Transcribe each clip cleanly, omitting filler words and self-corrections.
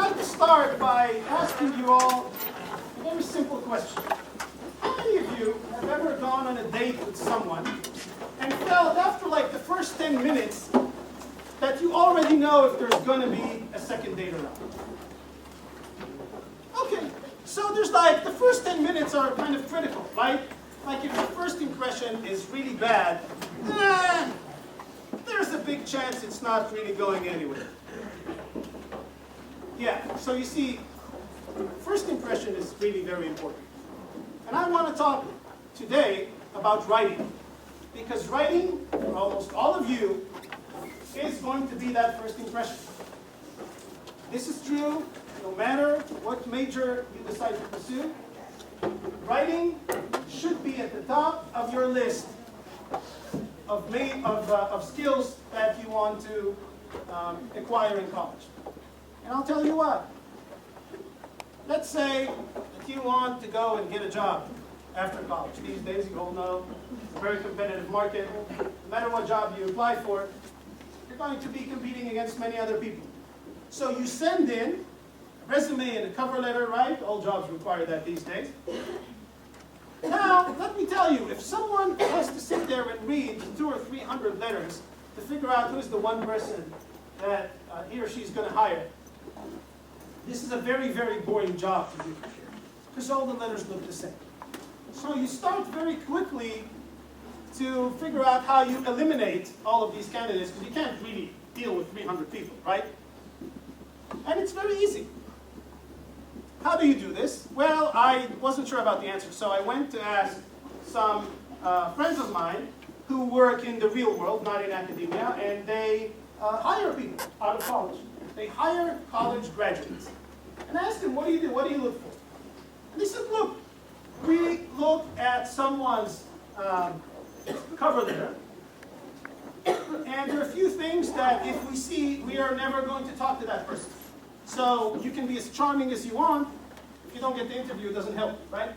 like to start by asking you all a very simple question. How many of you have ever gone on a date with someone and felt after like the first 10 minutes that you already know if there's going to be a second date or not? Okay, so there's like the first 10 minutes are kind of critical, right? Like if the first impression is really bad, there's a big chance it's not really going anywhere. Yeah, so you see, first impression is really very important. And I want to talk today about writing, because writing, for almost all of you, is going to be that first impression. This is true no matter what major you decide to pursue. Writing should be at the top of your list of skills that you want to acquire in college. And I'll tell you what. Let's say that you want to go and get a job after college. These days, you all know, it's a very competitive market. No matter what job you apply for, you're going to be competing against many other people. So you send in a resume and a cover letter, right? All jobs require that these days. Now, let me tell you, if someone has to sit there and read 200 or 300 letters to figure out who's the one person that he or she's going to hire, this is a very, very boring job to do, because all the letters look the same. So you start very quickly to figure out how you eliminate all of these candidates, because you can't really deal with 300 people, right? And it's very easy. How do you do this? Well, I wasn't sure about the answer, so I went to ask some friends of mine who work in the real world, not in academia, and they hire people out of college. They hire college graduates. And I asked them, what do you do? What do you look for? And they said, look, we look at someone's cover letter, and there are a few things that if we see, we are never going to talk to that person. So you can be as charming as you want. If you don't get the interview, it doesn't help, right?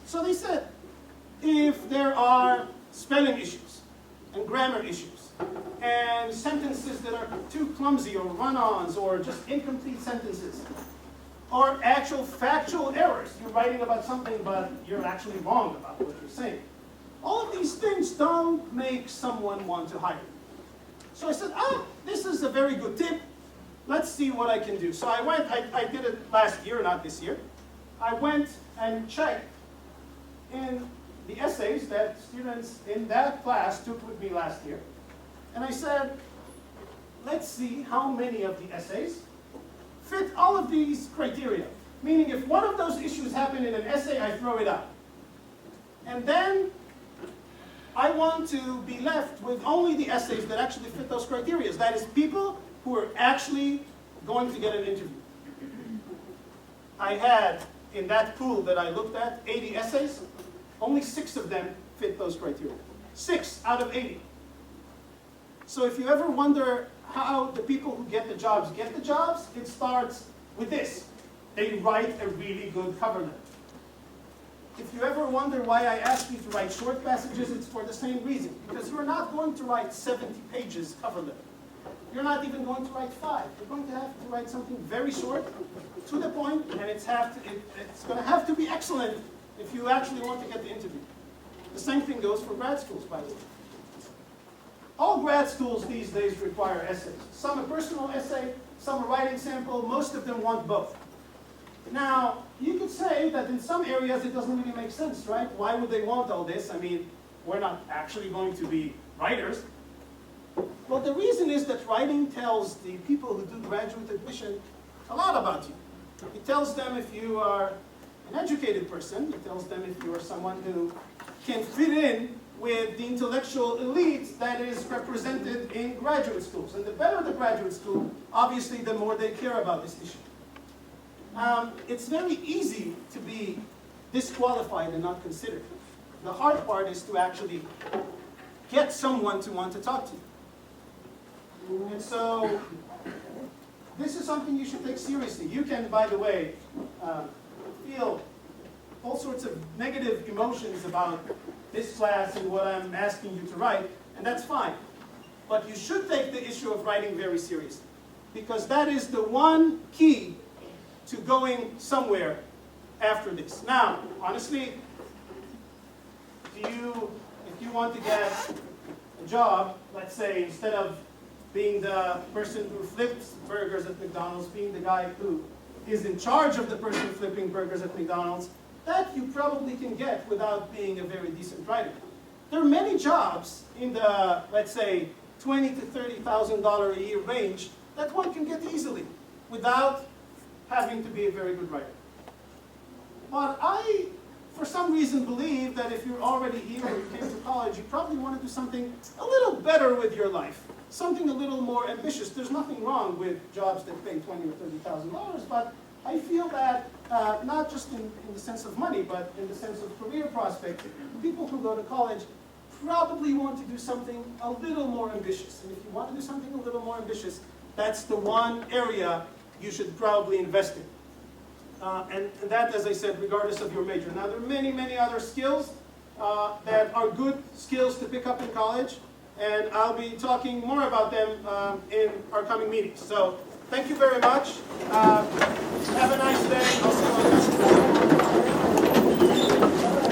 So they said, if there are spelling issues and grammar issues and sentences that are too clumsy or run-ons or just incomplete sentences or actual factual errors, you're writing about something but you're actually wrong about what you're saying. All of these things don't make someone want to hire you. So I said, this is a very good tip. Let's see what I can do. So I went, I did it last year, not this year. I went and checked in the essays that students in that class took with me last year. And I said, let's see how many of the essays fit all of these criteria. Meaning if one of those issues happen in an essay, I throw it out. And then I want to be left with only the essays that actually fit those criteria. That is, people who are actually going to get an interview. I had, in that pool that I looked at, 80 essays. Only 6 of them fit those criteria. 6 out of 80. So if you ever wonder how the people who get the jobs, it starts with this. They write a really good cover letter. If you ever wonder why I ask you to write short passages, it's for the same reason. Because you're not going to write 70 pages cover letter. You're not even going to write 5. You're going to have to write something very short, to the point, and it's going to have to be excellent if you actually want to get the interview. The same thing goes for grad schools, by the way. All grad schools these days require essays. Some a personal essay, some a writing sample, most of them want both. Now, you could say that in some areas it doesn't really make sense, right? Why would they want all this? I mean, we're not actually going to be writers. Well, the reason is that writing tells the people who do graduate admission a lot about you. It tells them if you are an educated person. It tells them if you are someone who can fit in with the intellectual elite that is represented in graduate schools. And the better the graduate school, obviously, the more they care about this issue. It's very easy to be disqualified and not considered. The hard part is to actually get someone to want to talk to you. And so, this is something you should take seriously. You can, by the way, feel all sorts of negative emotions about this class and what I'm asking you to write, and that's fine. But you should take the issue of writing very seriously, because that is the one key to going somewhere after this. Now, honestly, if you want to get a job, let's say, instead of being the person who flips burgers at McDonald's, being the guy who is in charge of the person flipping burgers at McDonald's, that you probably can get without being a very decent writer. There are many jobs in the, let's say, $20,000 to $30,000 a year range that one can get easily without having to be a very good writer. But I, for some reason, believe that if you're already here and you came to college, you probably want to do something a little better with your life, something a little more ambitious. There's nothing wrong with jobs that pay $20,000 or $30,000, but I feel that not just in the sense of money, but in the sense of career prospects, people who go to college probably want to do something a little more ambitious. And if you want to do something a little more ambitious, that's the one area you should probably invest in. And that, as I said, regardless of your major. Now, there are many, many other skills that are good skills to pick up in college, and I'll be talking more about them in our coming meetings. So, thank you very much.